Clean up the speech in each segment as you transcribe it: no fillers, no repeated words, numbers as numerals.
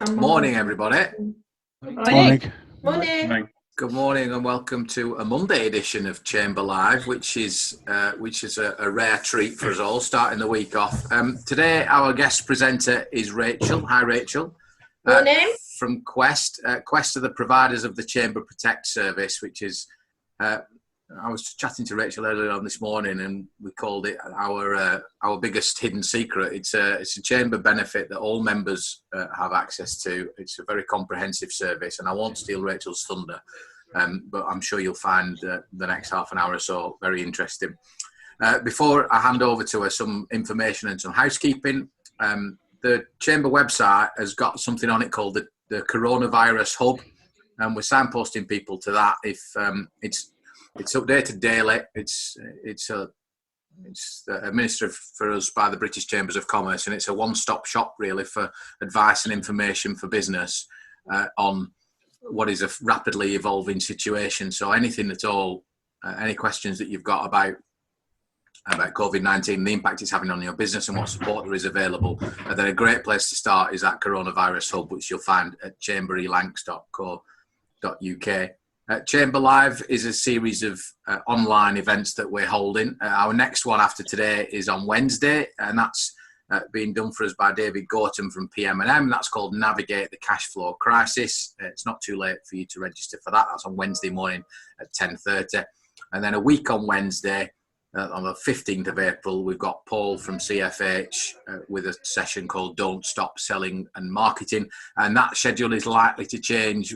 Morning, everybody. Morning. Morning. Good morning, and welcome to a Monday edition of ChamberLIVE, which is a rare treat for us all, starting the week off. Today, our guest presenter is Rachael. Hi, Rachael. Morning. From Quest. Quest are the providers of the Chamber Protect service, which is. I was chatting to Rachael earlier on this morning, and we called it our biggest hidden secret. It's a chamber benefit that all members have access to. It's a very comprehensive service, and I won't steal Rachel's thunder, but I'm sure you'll find the next half an hour or so very interesting. Before I hand over to her, some information and some housekeeping. The Chamber website has got something on it called the Coronavirus Hub, and we're signposting people to that. If it's updated daily. It's administered for us by the British Chambers of Commerce, and it's a one-stop shop really for advice and information for business on what is a rapidly evolving situation. So anything at all, any questions that you've got about COVID-19, the impact it's having on your business and what support there is available, then a great place to start is that Coronavirus Hub, which you'll find at chamberelancs.co.uk. ChamberLIVE is a series of online events that we're holding. Our next one after today is on Wednesday, and that's being done for us by David Gorton from PM&M. That's called Navigate the Cash Flow Crisis. It's not too late for you to register for that. That's on Wednesday morning at 10:30. And then a week on Wednesday, on the 15th of April, we've got Paul from CFH with a session called Don't Stop Selling and Marketing. And that schedule is likely to change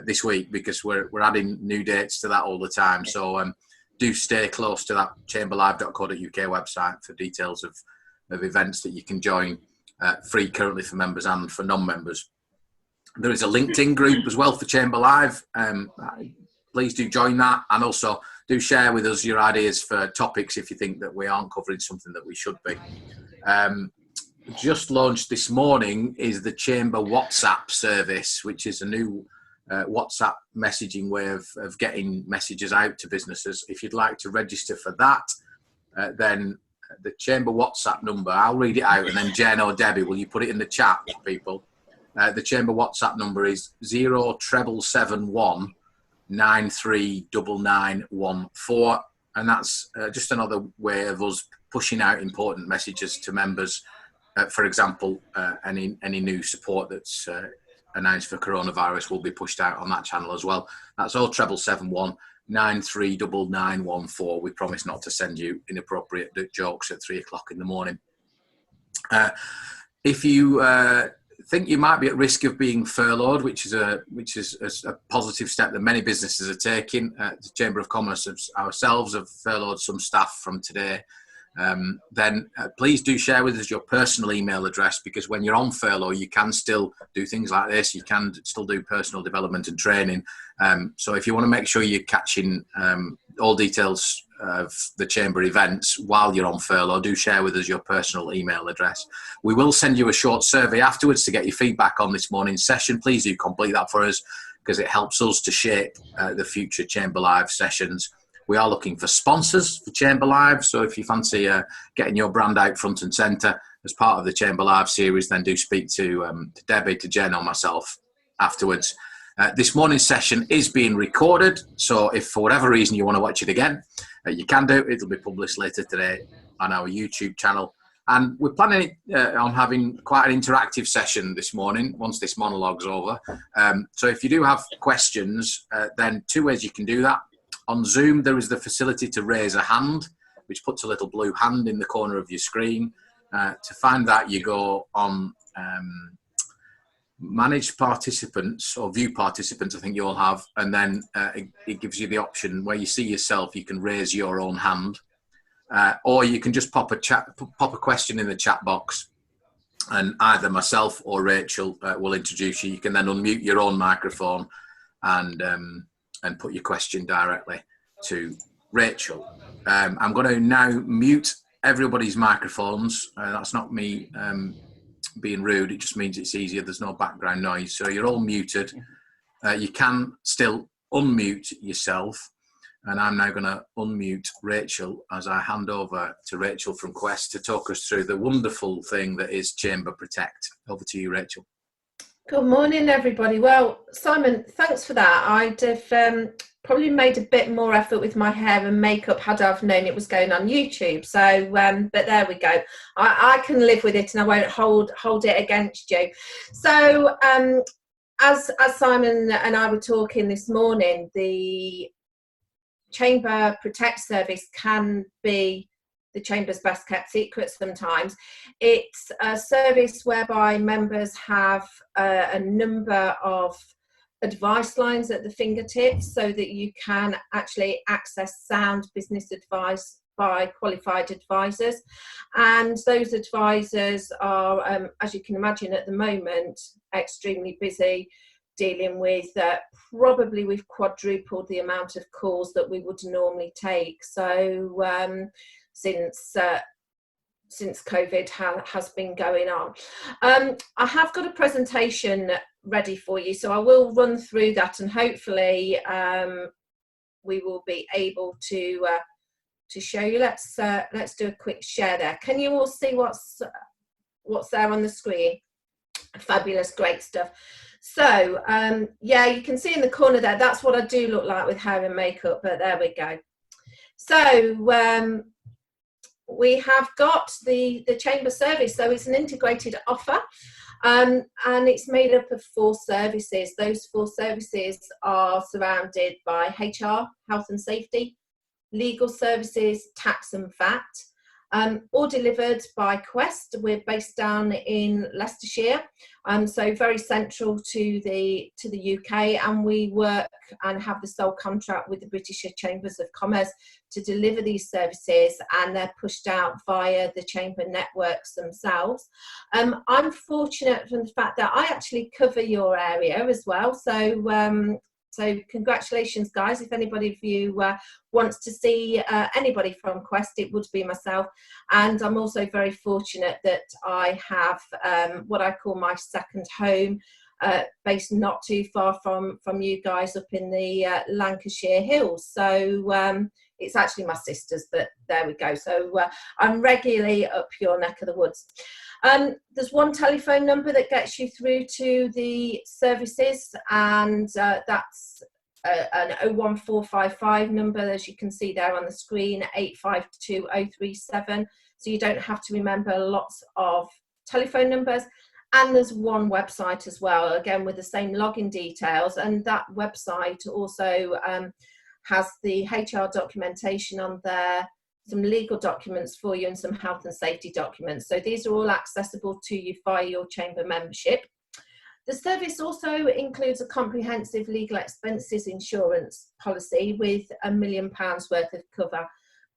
this week because we're adding new dates to that all the time. So do stay close to that chamberlive.co.uk website for details of events that you can join free currently for members and for non-members. There is a LinkedIn group as well for ChamberLIVE. Please do join that, and also do share with us your ideas for topics if you think that we aren't covering something that we should be. Just launched this morning is the Chamber WhatsApp service, which is a new WhatsApp messaging way of getting messages out to businesses. If you'd like to register for that, then the Chamber WhatsApp number, I'll read it out, and then Jen or Debbie, will you put it in the chat for people? The Chamber WhatsApp number is 07771 939914, and that's just another way of us pushing out important messages to members. For example, any new support that's announced for coronavirus will be pushed out on that channel as well. That's 07771 939914. We promise not to send you inappropriate jokes at 3 o'clock in the morning. If you think you might be at risk of being furloughed, which is a positive step that many businesses are taking. The Chamber of Commerce ourselves have furloughed some staff from today. Then please do share with us your personal email address, because when you're on furlough, you can still do things like this. You can still do personal development and training. So if you want to make sure you're catching all details of the Chamber events while you're on furlough, do share with us your personal email address. We will send you a short survey afterwards to get your feedback on this morning's session. Please do complete that for us, because it helps us to shape the future ChamberLIVE sessions. We are looking for sponsors for ChamberLIVE, so if you fancy getting your brand out front and centre as part of the ChamberLIVE series, then do speak to Debbie, to Jen or myself afterwards. This morning's session is being recorded, so if for whatever reason you want to watch it again, you can do. It'll be published later today on our YouTube channel. And we're planning on having quite an interactive session this morning once this monologue's over. So if you do have questions, then two ways you can do that. On Zoom, there is the facility to raise a hand, which puts a little blue hand in the corner of your screen. To find that, you go on Manage Participants or View Participants, I think you all have, and then it gives you the option where you see yourself, you can raise your own hand, or you can just pop a question in the chat box, and either myself or Rachael will introduce you. You can then unmute your own microphone and put your question directly to Rachael. I'm going to now mute everybody's microphones. That's not me being rude, it just means it's easier, there's no background noise. So you're all muted. You can still unmute yourself, and I'm now going to unmute Rachael as I hand over to Rachael from Quest to talk us through the wonderful thing that is Chamber Protect. Over to you, Rachael. Good morning, everybody. Well, Simon, thanks for that. I'd have probably made a bit more effort with my hair and makeup had I've known it was going on YouTube. So, but there we go. I can live with it, and I won't hold it against you. So, as Simon and I were talking this morning, the Chamber Protect service can be the Chamber's best kept secret sometimes. It's a service whereby members have a number of advice lines at the fingertips so that you can actually access sound business advice by qualified advisors. And those advisors are, as you can imagine at the moment, extremely busy dealing with probably we've quadrupled the amount of calls that we would normally take. So since COVID has been going on. I have got a presentation ready for you, so I will run through that, and hopefully we will be able to show you. Let's do a quick share there. Can you all see what's there on the screen? Fabulous, great stuff. So yeah, you can see in the corner there, that's what I do look like with hair and makeup, but there we go. So we have got the Chamber service, so it's an integrated offer, and it's made up of 4 services. Those 4 services are surrounded by HR, health and safety, legal services, tax and VAT, all delivered by Quest. We're based down in Leicestershire, so very central to the UK, and we work and have the sole contract with the British Chambers of Commerce to deliver these services, and they're pushed out via the Chamber networks themselves. I'm fortunate from the fact that I actually cover your area as well, so congratulations, guys. If anybody of you wants to see anybody from Quest, it would be myself. And I'm also very fortunate that I have what I call my second home, based not too far from you guys up in the Lancashire hills. So it's actually my sister's, but there we go. So I'm regularly up your neck of the woods. There's one telephone number that gets you through to the services, and that's an 01455 number, as you can see there on the screen, 852037. So you don't have to remember lots of telephone numbers. And there's one website as well, again with the same login details, and that website also has the HR documentation on there, some legal documents for you, and some health and safety documents. So these are all accessible to you via your Chamber membership. The service also includes a comprehensive legal expenses insurance policy with £1 million worth of cover.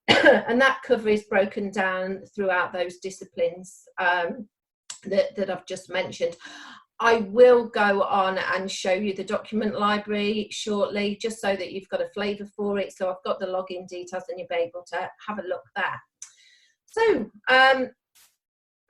And that cover is broken down throughout those disciplines that I've just mentioned. I will go on and show you the document library shortly, just so that you've got a flavour for it. So I've got the login details and you'll be able to have a look there. So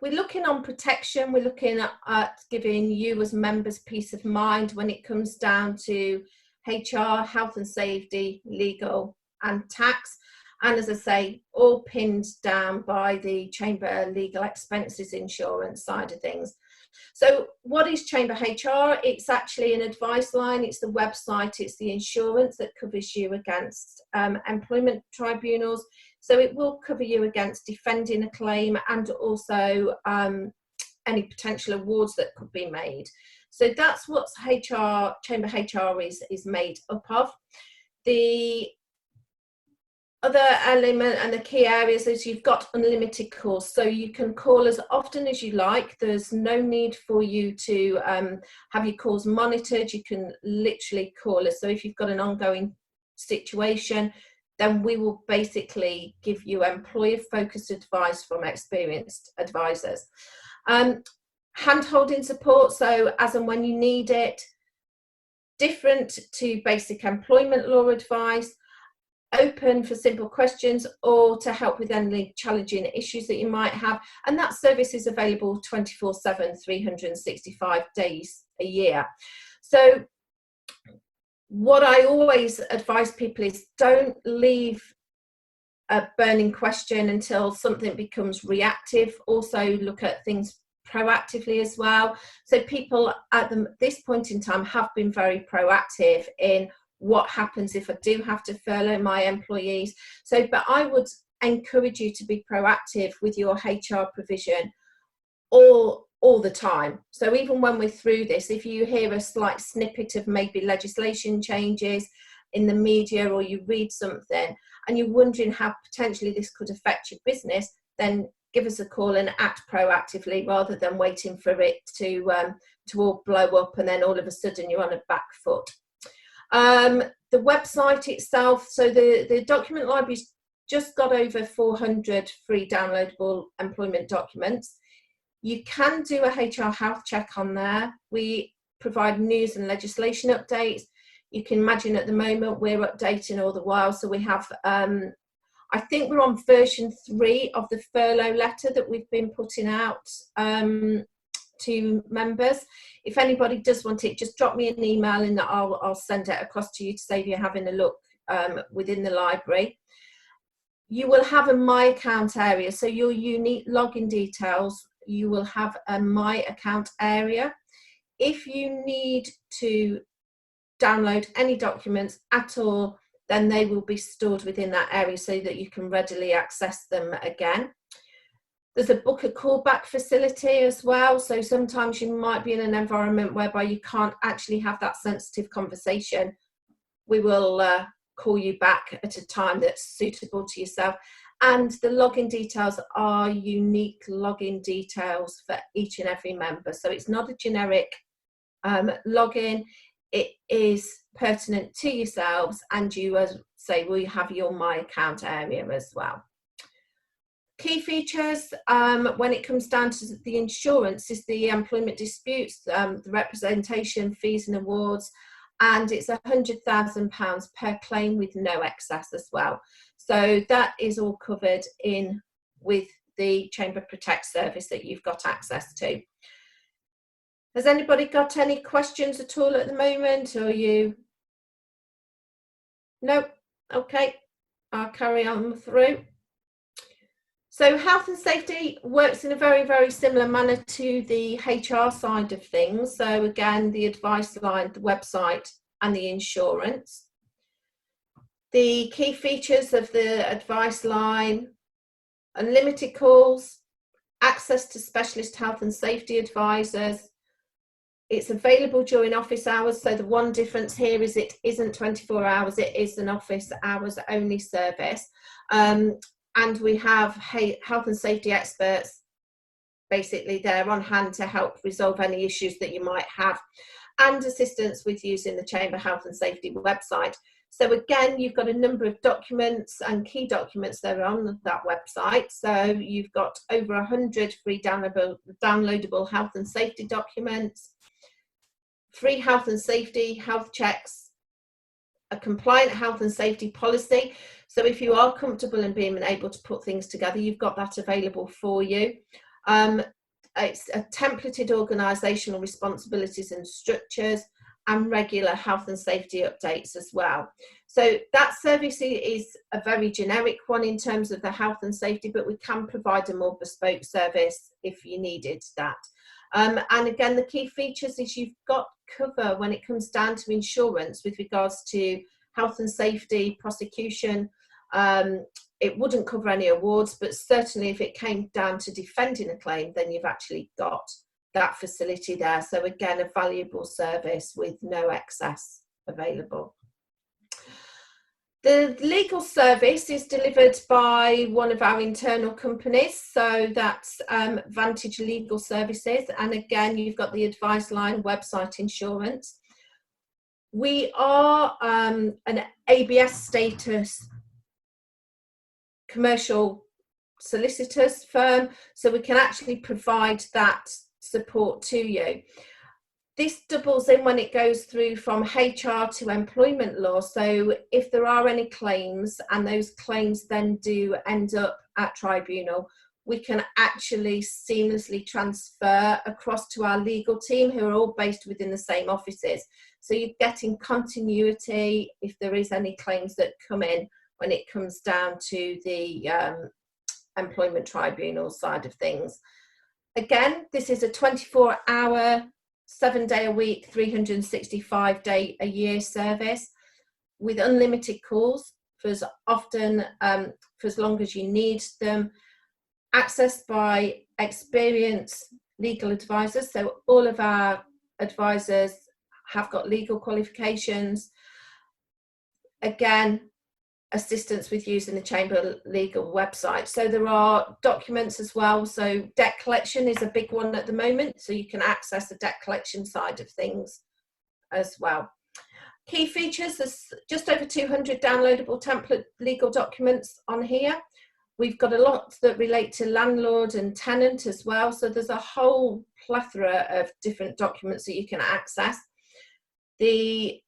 we're looking on protection. We're looking at giving you as members peace of mind when it comes down to HR, health and safety, legal and tax. And as I say, all pinned down by the Chamber legal expenses insurance side of things. So what is Chamber HR? It's actually an advice line, it's the website, it's the insurance that covers you against employment tribunals. So it will cover you against defending a claim, and also any potential awards that could be made. So that's what Chamber HR is made up of. The other element and the key areas is you've got unlimited calls, so you can call as often as you like. There's no need for you to have your calls monitored. You can literally call us. So if you've got an ongoing situation, then we will basically give you employer focused advice from experienced advisors. Hand-holding support, so as and when you need it, different to basic employment law advice, open for simple questions or to help with any challenging issues that you might have. And that service is available 24/7, 365 days a year. So what I always advise people is don't leave a burning question until something becomes reactive. Also look at things proactively as well. So people at this point in time have been very proactive in what happens if I do have to furlough my employees. So, but I would encourage you to be proactive with your HR provision all the time. So even when we're through this, if you hear a slight snippet of maybe legislation changes in the media, or you read something and you're wondering how potentially this could affect your business, then give us a call and act proactively rather than waiting for it to all blow up and then all of a sudden you're on a back foot. The website itself, so the document library's just got over 400 free downloadable employment documents. You can do a HR health check on there. We provide news and legislation updates. You can imagine at the moment we're updating all the while. So we have, I think we're on version 3 of the furlough letter that we've been putting out to members. If anybody does want it, just drop me an email and I'll send it across to you to save you having a look within the library. You will have a My Account area, so your unique login details, you will have a My Account area. If you need to download any documents at all, then they will be stored within that area so that you can readily access them again. There's a book a callback facility as well, so sometimes you might be in an environment whereby you can't actually have that sensitive conversation. We will call you back at a time that's suitable to yourself. And the login details are unique login details for each and every member. So it's not a generic login. It is pertinent to yourselves, and you, as say, will have your My Account area as well. Key features, when it comes down to the insurance, is the employment disputes, the representation, fees and awards, and it's £100,000 per claim with no excess as well. So that is all covered in with the Chamber Protect service that you've got access to. Has anybody got any questions at all at the moment, or you? No? Okay, I'll carry on through. So health and safety works in a very, very similar manner to the HR side of things. So again, the advice line, the website and the insurance. The key features of the advice line: unlimited calls, access to specialist health and safety advisors. It's available during office hours. So the one difference here is it isn't 24 hours, it is an office hours only service. And we have health and safety experts basically there on hand to help resolve any issues that you might have, and assistance with using the Chamber Health and Safety website. So again, you've got a number of documents and key documents that are on that website. So you've got over 100 free downloadable health and safety documents, free health and safety health checks, a compliant health and safety policy. So if you are comfortable in being able to put things together, you've got that available for you. It's a templated organisational responsibilities and structures, and regular health and safety updates as well. So that service is a very generic one in terms of the health and safety, but we can provide a more bespoke service if you needed that. And again, the key features is you've got cover when it comes down to insurance with regards to health and safety, prosecution. It wouldn't cover any awards, but certainly if it came down to defending a claim, then you've actually got that facility there. So again, a valuable service with no excess available. The legal service is delivered by one of our internal companies, so that's Vantage Legal Services. And again, you've got the advice line, website, insurance. We are an ABS status commercial solicitors firm, so we can actually provide that support to you. This doubles in when it goes through from HR to employment law. So if there are any claims and those claims then do end up at tribunal, we can actually seamlessly transfer across to our legal team, who are all based within the same offices. So you're getting continuity if there is any claims that come in when it comes down to the employment tribunal side of things. again, this is a 24-hour, 7-day-a-week, 365-day-a-year service with unlimited calls for as often, for as long as you need them, accessed by experienced legal advisors. So all of our advisors have got legal qualifications. Again, assistance with using the ChamberLegal website. So there are documents as well. So debt collection is a big one at the moment. So you can access the debt collection side of things as well. Key features, there's just over 200 downloadable template legal documents on here. We've got a lot that relate to landlord and tenant as well. So there's a whole plethora of different documents that you can access. The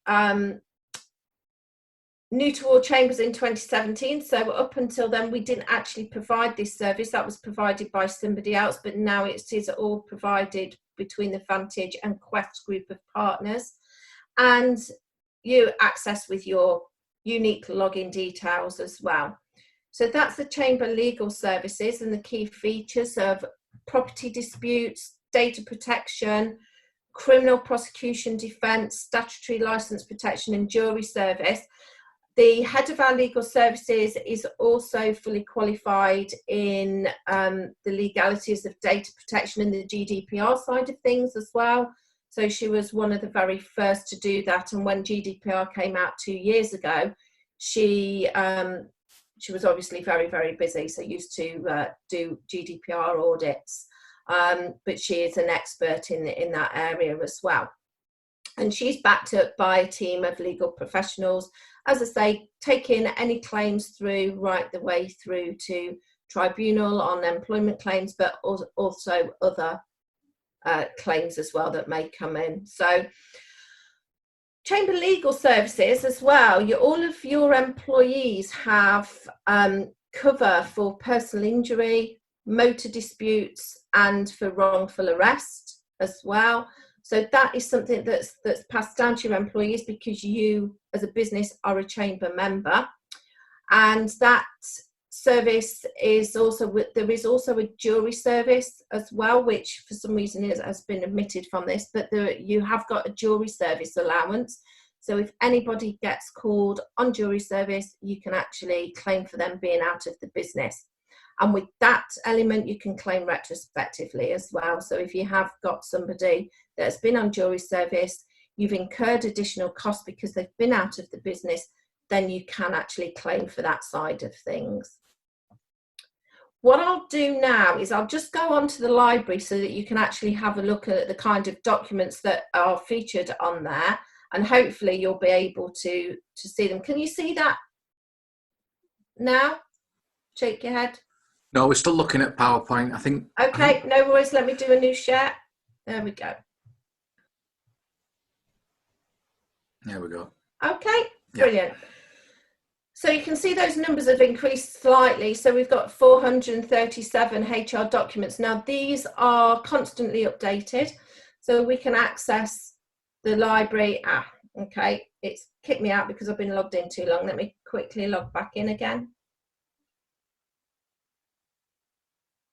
new to all chambers in 2017. So up until then, we didn't actually provide this service. That was provided by somebody else, but now it is all provided between the Vantage and Quest group of partners. And you access with your unique login details as well. So that's the ChamberLegal services and the key features of property disputes, data protection, criminal prosecution defence, statutory licence protection and jury service. The head of our legal services is also fully qualified in the legalities of data protection and the GDPR side of things as well. So she was one of the very first to do that. And when GDPR came out 2 years ago, she was obviously very, very busy. So used to do GDPR audits, but she is an expert in that area as well. And she's backed up by a team of legal professionals, as I say, taking any claims through right the way through to tribunal on employment claims, but also other claims as well that may come in. So ChamberLegal services as well, all of your employees have cover for personal injury, motor disputes and for wrongful arrest as well. So that is something that's passed down to your employees because you as a business are a chamber member. And that service is also, there is also a jury service as well, which for some reason has been omitted from this, but you have got a jury service allowance. So if anybody gets called on jury service, you can actually claim for them being out of the business. And with that element, you can claim retrospectively as well. So if you have got somebody that has been on jury service, you've incurred additional costs because they've been out of the business, then you can actually claim for that side of things. What I'll do now is I'll just go onto the library so that you can actually have a look at the kind of documents that are featured on there, and hopefully you'll be able to see them. Can you see that now? Shake your head. No, we're still looking at PowerPoint, I think. Okay, no worries. Let me do a new share. There we go. There we go. Okay, brilliant. Yeah. So you can see those numbers have increased slightly. So we've got 437 HR documents. Now these are constantly updated. So we can access the library. Okay, it's kicked me out because I've been logged in too long. Let me quickly log back in again.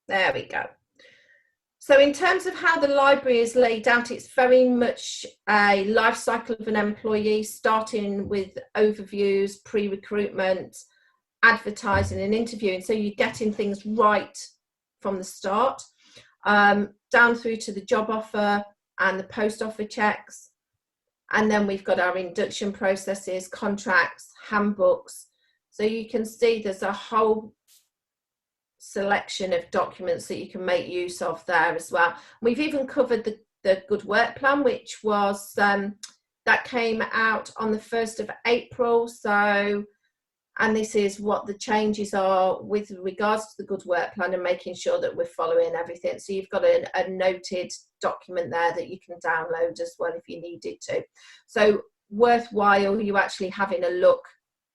There we go. So in terms of how the library is laid out, it's very much a life cycle of an employee, starting with overviews, pre-recruitment, advertising and interviewing. So you're getting things right from the start, down through to the job offer and the post offer checks. And then we've got our induction processes, contracts, handbooks. So you can see there's a whole selection of documents that you can make use of there as well. We've even covered the good work plan, which was that came out on the 1st of April. So, and this is what the changes are with regards to the good work plan and making sure that we're following everything. So you've got a noted document there that you can download as well if you needed to. So worthwhile you actually having a look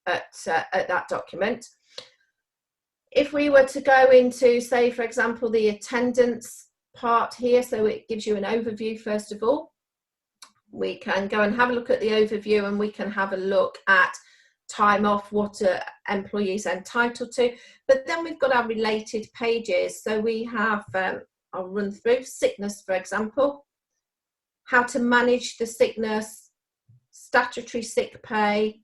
at that document. If we were to go into, say, for example, the attendance part here, so it gives you an overview first of all. We can go and have a look at the overview and we can have a look at time off, what employees are entitled to. But then we've got our related pages. So we have I'll run through. Sickness, for example, how to manage the sickness, statutory sick pay,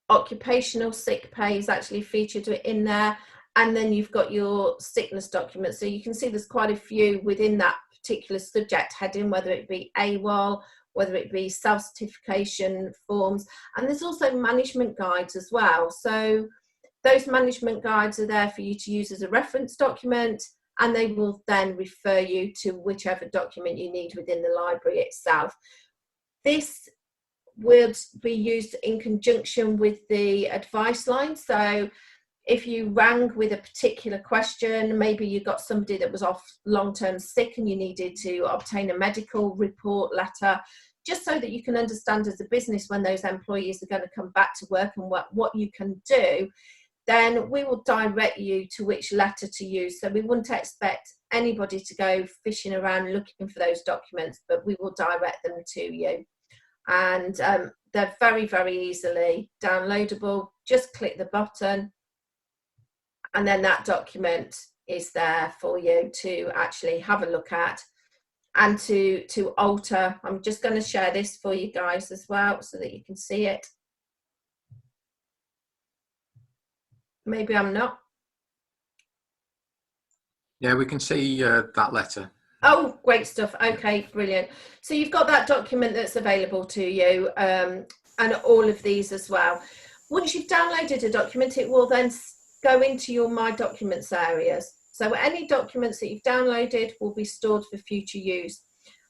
occupational sick pay is actually featured in there, and then you've got your sickness document. So you can see there's quite a few within that particular subject heading, whether it be AWOL, whether it be self-certification forms, and there's also management guides as well. So those management guides are there for you to use as a reference document, and they will then refer you to whichever document you need within the library itself. This would be used in conjunction with the advice line. So if you rang with a particular question, maybe you got somebody that was off long-term sick and you needed to obtain a medical report letter, just so that you can understand as a business when those employees are going to come back to work and what you can do, then we will direct you to which letter to use. So we wouldn't expect anybody to go fishing around looking for those documents, but we will direct them to you. And they're very, very easily downloadable. Just click the button, and then that document is there for you to actually have a look at and to alter. I'm just going to share this for you guys as well so that you can see it. Maybe I'm not. Yeah, we can see that letter. Oh, great stuff. Okay, brilliant. So you've got that document that's available to you, and all of these as well. Once you've downloaded a document, it will then go into your My Documents areas. So any documents that you've downloaded will be stored for future use.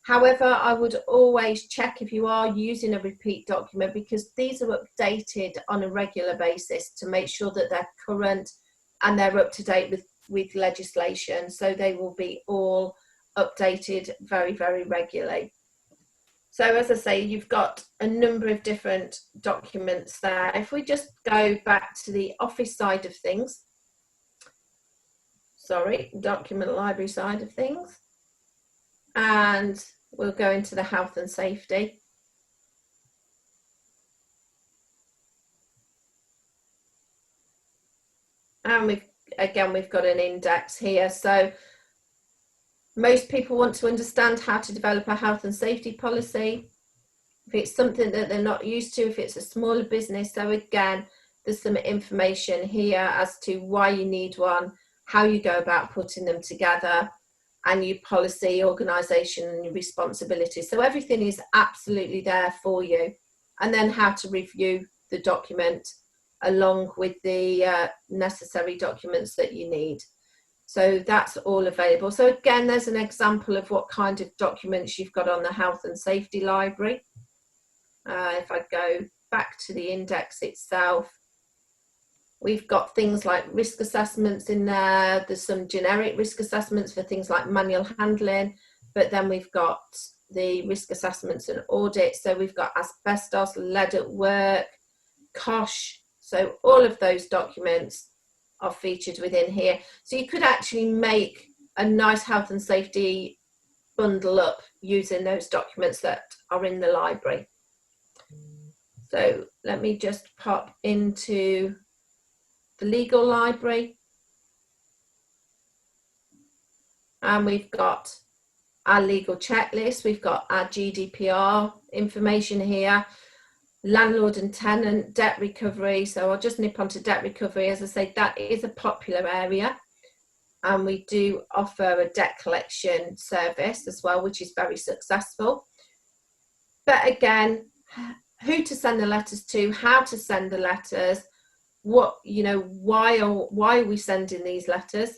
However, I would always check if you are using a repeat document, because these are updated on a regular basis to make sure that they're current and they're up to date with legislation. So they will be all updated very, very regularly. So as I say, you've got a number of different documents there. If we just go back to the office side of things, sorry, document library side of things, and we'll go into the health and safety. And we've got an index here. So most people want to understand how to develop a health and safety policy. If it's something that they're not used to, if it's a smaller business. So again, there's some information here as to why you need one, how you go about putting them together, and your policy, organisation, and your responsibilities. So everything is absolutely there for you. And then how to review the document along with the necessary documents that you need. So that's all available. So again, there's an example of what kind of documents you've got on the health and safety library. If I go back to the index itself, we've got things like risk assessments in there. There's some generic risk assessments for things like manual handling, but then we've got the risk assessments and audits. So we've got asbestos, lead at work, COSH. So all of those documents are featured within here. So you could actually make a nice health and safety bundle up using those documents that are in the library. So let me just pop into the legal library. And we've got our legal checklist. We've got our GDPR information here. Landlord and tenant, debt recovery. So I'll just nip onto debt recovery. As I say, that is a popular area, and we do offer a debt collection service as well, which is very successful. But again, who to send the letters to, how to send the letters, what, you know, why are we sending these letters,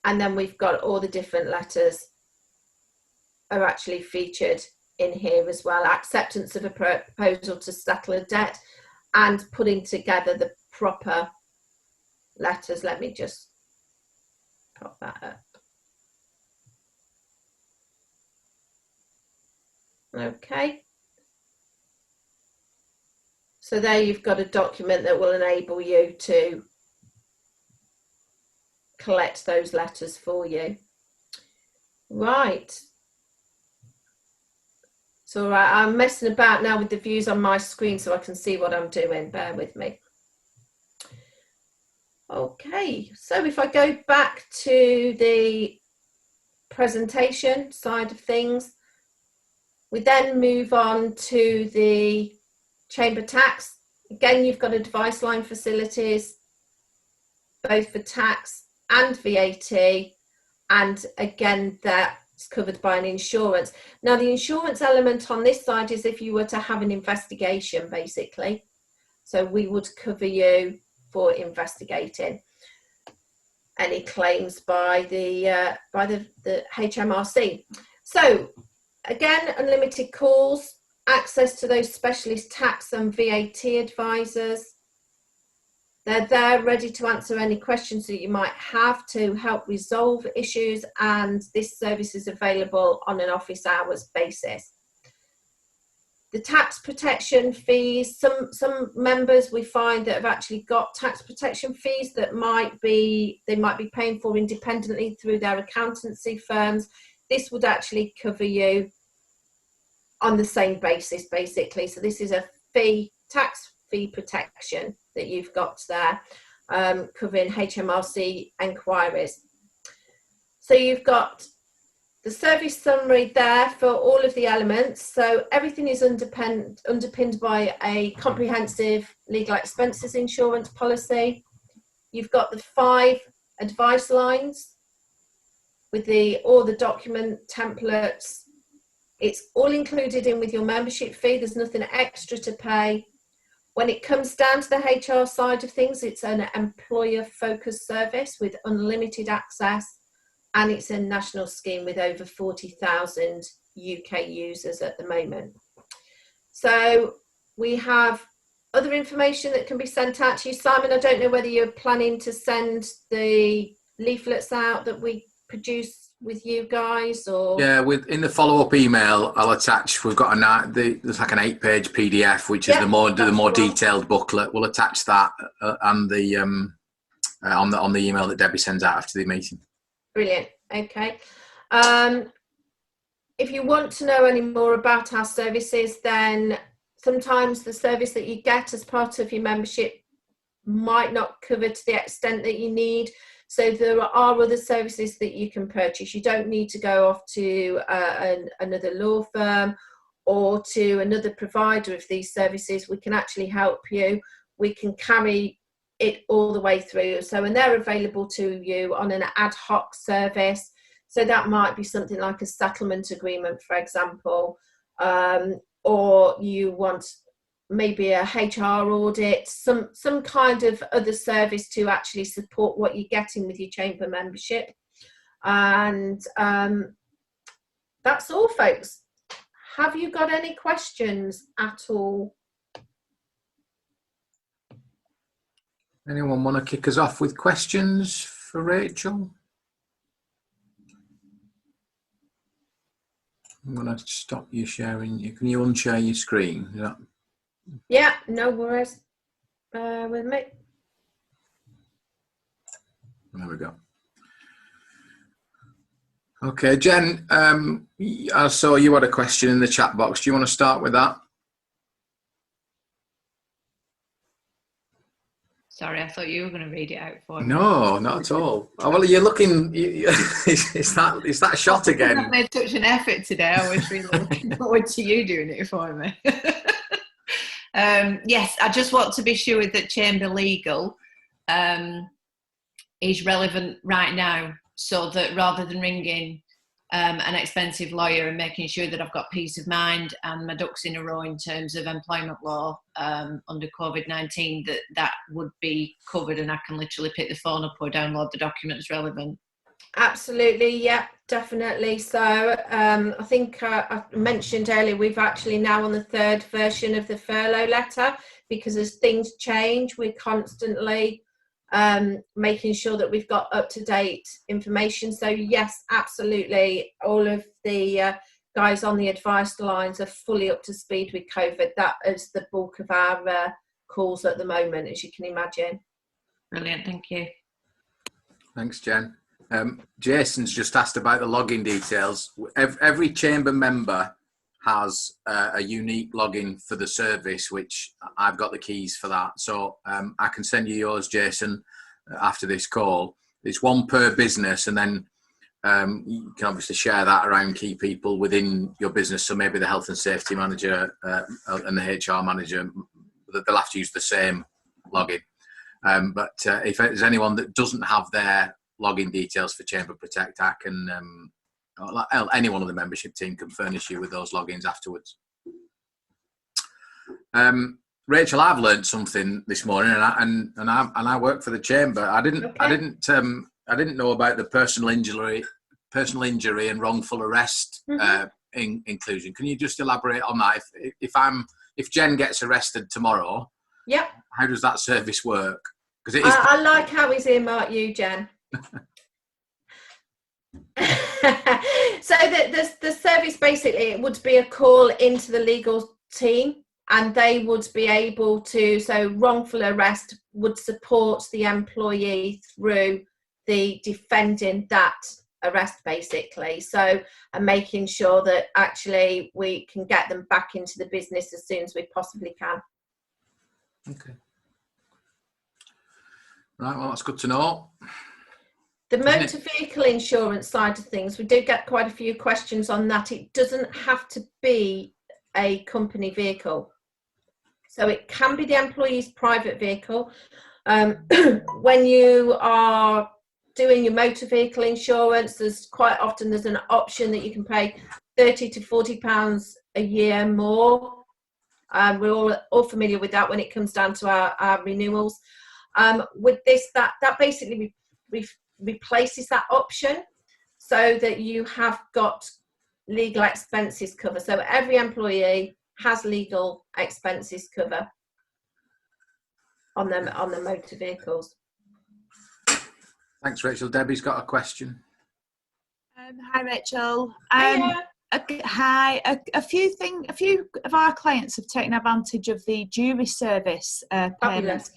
and then we've got all the different letters are actually featured in here as well. Acceptance of a proposal to settle a debt and putting together the proper letters. Let me just pop that up. Okay. So there you've got a document that will enable you to collect those letters for you. Right. So I'm messing about now with the views on my screen so I can see what I'm doing. Bear with me. Okay, so if I go back to the presentation side of things. We then move on to the chamber tax. Again, you've got advice line facilities, both for tax and VAT, and again, that's covered by an insurance. Now, the insurance element on this side is if you were to have an investigation, basically. So we would cover you for investigating any claims by the HMRC. So again, unlimited calls, access to those specialist tax and VAT advisors. They're there ready to answer any questions that you might have to help resolve issues, and this service is available on an office hours basis. The tax protection fees, some members we find that have actually got tax protection fees that they might be paying for independently through their accountancy firms. This would actually cover you on the same basis, basically. So this is a tax fee protection that you've got there, covering HMRC enquiries. So you've got the service summary there for all of the elements. So everything is underpinned by a comprehensive legal expenses insurance policy. You've got the 5 advice lines with all the document templates. It's all included in with your membership fee. There's nothing extra to pay. When it comes down to the HR side of things, it's an employer-focused service with unlimited access, and it's a national scheme with over 40,000 UK users at the moment. So we have other information that can be sent out to you. Simon, I don't know whether you're planning to send the leaflets out that we produce with you guys, or yeah, in the follow-up email I'll attach, we've got there's like an 8-page PDF which is the more detailed booklet. We'll attach that and the on the email that Debbie sends out after the meeting. Brilliant. Okay. If you want to know any more about our services, then sometimes the service that you get as part of your membership might not cover to the extent that you need. So there are other services that you can purchase. You don't need to go off to another law firm or to another provider of these services. We can actually help you. We can carry it all the way through. So, and they're available to you on an ad hoc service. So that might be something like a settlement agreement, for example, or you want maybe a HR audit, some kind of other service to actually support what you're getting with your chamber membership. And that's all, folks. Have you got any questions at all? Anyone want to kick us off with questions for Rachel? I'm going to stop you sharing. Can you unshare your screen? Yeah, no worries. With me. There we go. Okay, Jen, I saw you had a question in the chat box. Do you want to start with that? Sorry, I thought you were going to read it out for me. No, not at all. Oh, well, you're looking. It's that shot again. I've made such an effort today. I was really looking forward to you doing it for me. Yes, I just want to be sure that ChamberLegal is relevant right now, so that rather than ringing an expensive lawyer and making sure that I've got peace of mind and my ducks in a row in terms of employment law under COVID-19, that would be covered and I can literally pick the phone up or download the documents relevant. Absolutely, yeah, definitely. So I think I mentioned earlier, we've actually now on the 3rd version of the furlough letter, because as things change, we're constantly making sure that we've got up-to-date information. So yes, absolutely, all of the guys on the advice lines are fully up to speed with COVID. That is the bulk of our calls at the moment, as you can imagine. Brilliant, thank you. Thanks, Jen. Jason's just asked about the login details. Every chamber member has a unique login for the service, which I've got the keys for that. So I can send you yours, Jason, after this call. It's one per business, and then you can obviously share that around key people within your business. So maybe the health and safety manager and the HR manager, they'll have to use the same login. But if there's anyone that doesn't have their login details for Chamber Protect, I can, anyone on the membership team can furnish you with those logins afterwards. Rachel, I've learned something this morning, and I work for the Chamber. I didn't know about the personal injury and wrongful arrest inclusion. Can you just elaborate on that? If Jen gets arrested tomorrow, yep, how does that service work? Because I like how he's earmarked you, Jen. So the service, basically, it would be a call into the legal team, and they would be able to, so wrongful arrest would support the employee through the defending that arrest, basically. So, and making sure that actually we can get them back into the business as soon as we possibly can. Okay. Right, well, that's good to know. The motor vehicle insurance side of things, we do get quite a few questions on that. It doesn't have to be a company vehicle. So it can be the employee's private vehicle. When you are doing your motor vehicle insurance, there's quite often there's an option that you can pay £30 to £40 a year more. We're all familiar with that when it comes down to our renewals. With this, that basically replaces that option, so that you have got legal expenses cover. So every employee has legal expenses cover on them, on the motor vehicles. Thanks, Rachel. Debbie's got a question. Hi, Rachel. Hiya. Hi. A few of our clients have taken advantage of the jury service payment.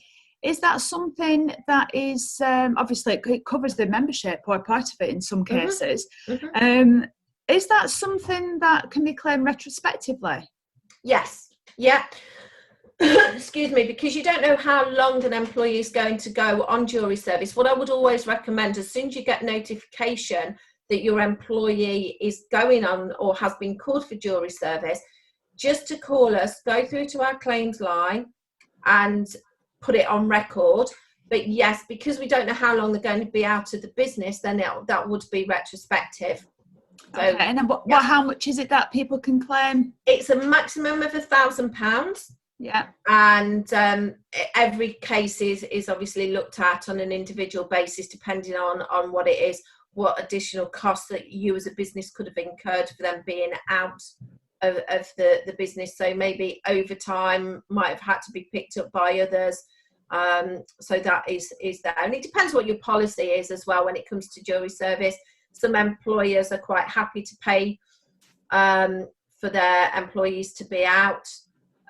Is that something that is obviously it covers the membership or part of it in some cases? Is that something that can be claimed retrospectively? Yes. Yeah. Excuse me, because you don't know how long an employee is going to go on jury service. What I would always recommend, as soon as you get notification that your employee is going on or has been called for jury service, just to call us, go through to our claims line and put it on record. But yes, because we don't know how long they're going to be out of the business, then that would be retrospective. So, okay, and then how much is it that people can claim? It's a maximum of £1,000. Yeah. And every case is obviously looked at on an individual basis, depending on what it is, what additional costs that you as a business could have incurred for them being out of the business. So maybe overtime might have had to be picked up by others. So that is there. And it depends what your policy is as well when it comes to jury service. Some employers are quite happy to pay for their employees to be out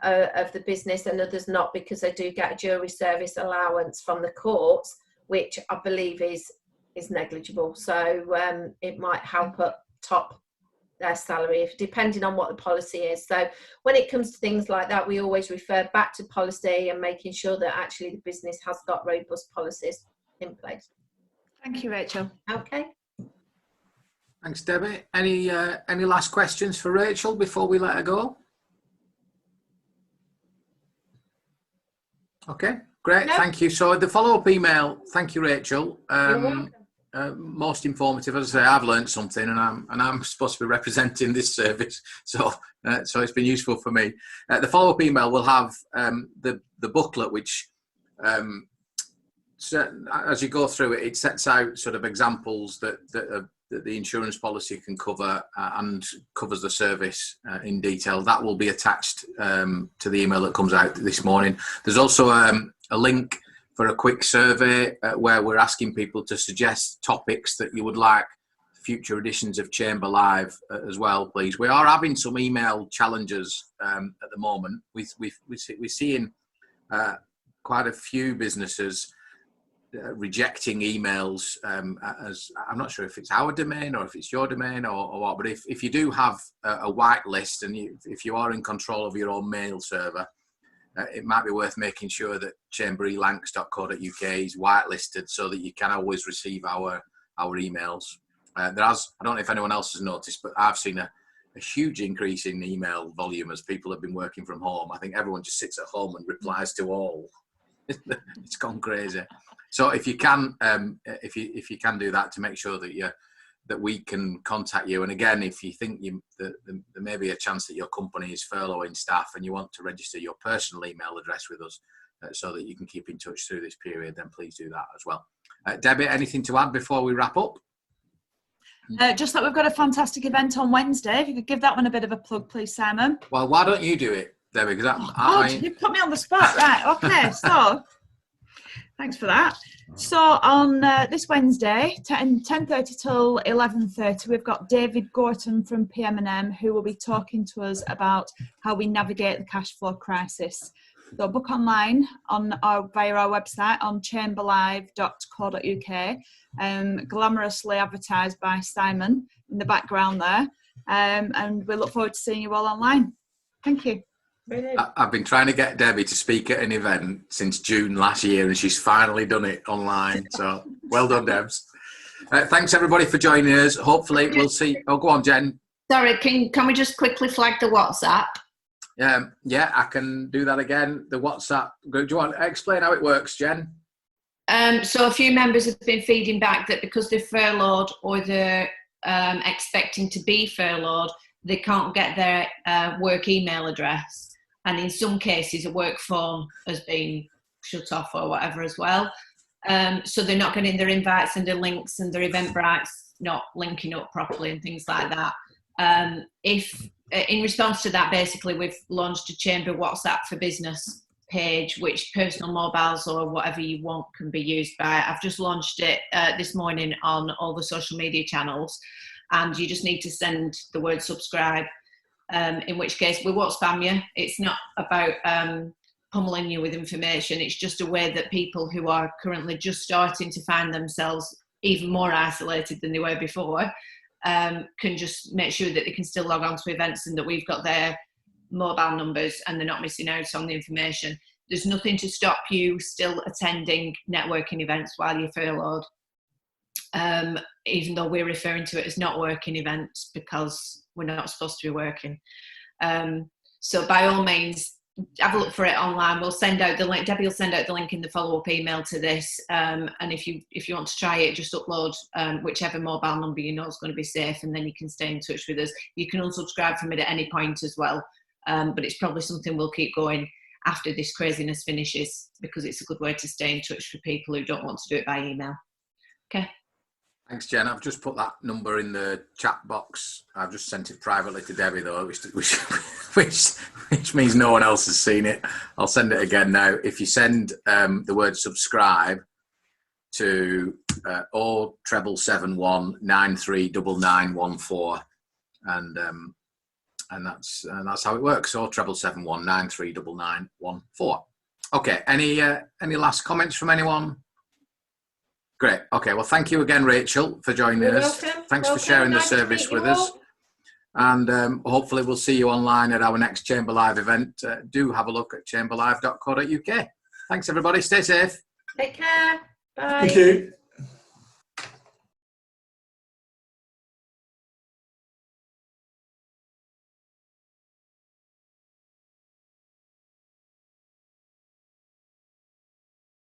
of the business, and others not, because they do get a jury service allowance from the courts, which I believe is negligible. So it might help up top their salary, depending on what the policy is. So when it comes to things like that, we always refer back to policy and making sure that actually the business has got robust policies in place. Thank you, Rachel. Okay. Thanks, Debbie. Any last questions for Rachel before we let her go? Okay, great. No. Thank you. So the follow-up email, thank you, Rachel. You're welcome. Most informative. As I say, I've learned something, and I'm supposed to be representing this service, so it's been useful for me. The follow-up email will have the booklet, which as you go through it, it sets out sort of examples that the insurance policy can cover and covers the service in detail. That will be attached to the email that comes out this morning. There's also a link for a quick survey where we're asking people to suggest topics that you would like future editions of ChamberLIVE as well, please. We are having some email challenges at the moment. We're seeing quite a few businesses rejecting emails as I'm not sure if it's our domain or if it's your domain or what, but if you do have a whitelist and if you are in control of your own mail server, it might be worth making sure that chamberelancs.co.uk is whitelisted so that you can always receive our emails. I don't know if anyone else has noticed, but I've seen a huge increase in email volume as people have been working from home. I think everyone just sits at home and replies to all. It's gone crazy. So if you can, if you can do that to make sure that we can contact you. And again, if you think that there may be a chance that your company is furloughing staff and you want to register your personal email address with us so that you can keep in touch through this period, then please do that as well. Debbie, anything to add before we wrap up? Just that we've got a fantastic event on Wednesday. If you could give that one a bit of a plug, please, Simon. Well, why don't you do it, Debbie? Because you put me on the spot. Right, okay, so thanks for that. So on this Wednesday, 10:30 till 11:30, we've got David Gorton from PM&M who will be talking to us about how we navigate the cash flow crisis. So book online via our website on ChamberLIVE.co.uk, glamorously advertised by Simon in the background there, and we look forward to seeing you all online. Thank you. Brilliant. I've been trying to get Debbie to speak at an event since June last year, and she's finally done it online. So well done, Debs. Thanks everybody for joining us. Hopefully we'll see. Oh, go on, Jen. Sorry, can we just quickly flag the WhatsApp? Yeah, I can do that again. The WhatsApp. Do you want to explain how it works, Jen? So a few members have been feeding back that because they're furloughed or they're expecting to be furloughed, they can't get their work email address. And in some cases, a work phone has been shut off or whatever as well. So they're not getting their invites and their links and their Eventbrite's not linking up properly and things like that. In response to that, basically, we've launched a Chamber WhatsApp for Business page, which personal mobiles or whatever you want can be used by. I've just launched it this morning on all the social media channels, and you just need to send the word subscribe, in which case we won't spam you. It's not about pummeling you with information. It's just a way that people who are currently just starting to find themselves even more isolated than they were before can just make sure that they can still log on to events and that we've got their mobile numbers and they're not missing out on the information. There's nothing to stop you still attending networking events while you're furloughed, even though we're referring to it as not working events because we're not supposed to be working. So by all means, have a look for it online. We'll send out the link. Debbie will send out the link in the follow-up email to this. And if you want to try it, just upload whichever mobile number you know is going to be safe, and then you can stay in touch with us. You can unsubscribe from it at any point as well. But it's probably something we'll keep going after this craziness finishes because it's a good way to stay in touch for people who don't want to do it by email. Okay. Thanks, Jen. I've just put that number in the chat box. I've just sent it privately to Debbie, though, which means no one else has seen it. I'll send it again now. If you send the word subscribe to 07771 939914, and that's how it works. 07771 939914. Okay. Any last comments from anyone? Great. Okay. Well, thank you again, Rachel, for joining us. Welcome. Thanks for sharing the service with us. And hopefully we'll see you online at our next Chamber Live event. Do have a look at chamberlive.co.uk. Thanks, everybody. Stay safe. Take care. Bye. Thank you.